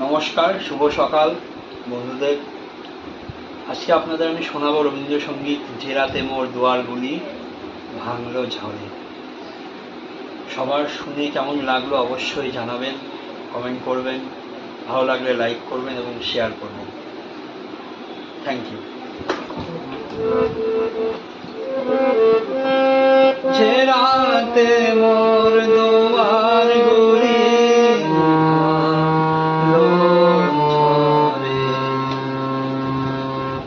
নমস্কার, শুভ সকাল বন্ধুদের। আজকে আপনাদের আমি শোনাবো রবীন্দ্রসঙ্গীত যে রাতে মোর দুয়ারগুলি ভাঙলো ঝড়ে। সবার শুনে কেমন লাগলো অবশ্যই জানাবেন, কমেন্ট করবেন, ভালো লাগলে লাইক করবেন এবং শেয়ার করবেন। Thank you. যে রাতে মোর দুয়ারগুলি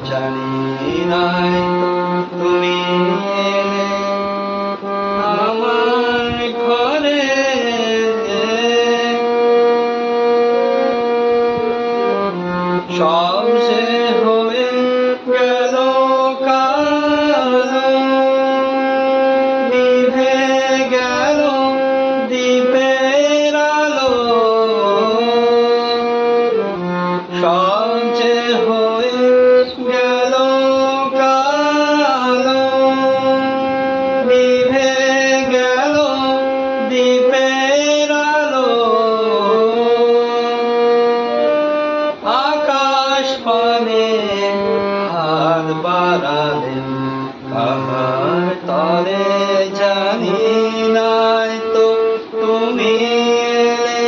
জানি নাই তুমি এলে আমার ঘরে, সব সে হয়ে গেল কালো, নিভে গেল দ্বীপের আলো, সব যে হয়ে গেল কালো, নিভে গেল দ্বীপের আলো। আকাশ পানে হাত বাড়ালেন কাহার তরে, জানি নাই তো তুমি এলে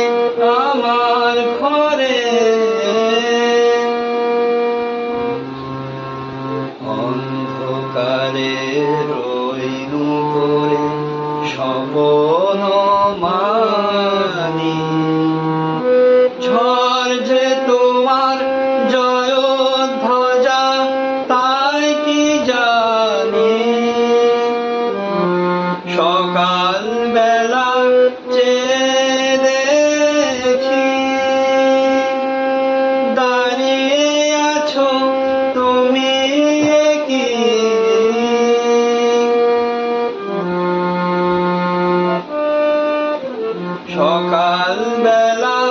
আমার ঘরে। অন্ধকারে রইনু করে স্বপন মানি, ঝড় যে তোমার জয় ধ্বজা তাই কি জানি। সকাল বেলা চেয়ে দেখি দাঁড়িয়ে আছো তুমি কি। সকাল বেলা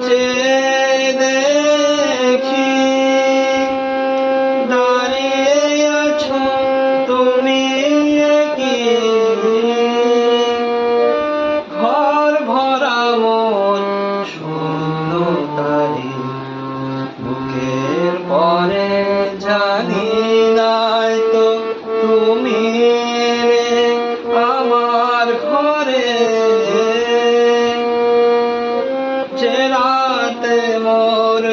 চেয়ে দেখি দাঁড়িয়ে আছো তুমি কি। ঘর ভরা মন শূন্যতারি বুকের পরে, জানি নাই তো তুমি এলে আমার ঘরে। যে রাতে মোর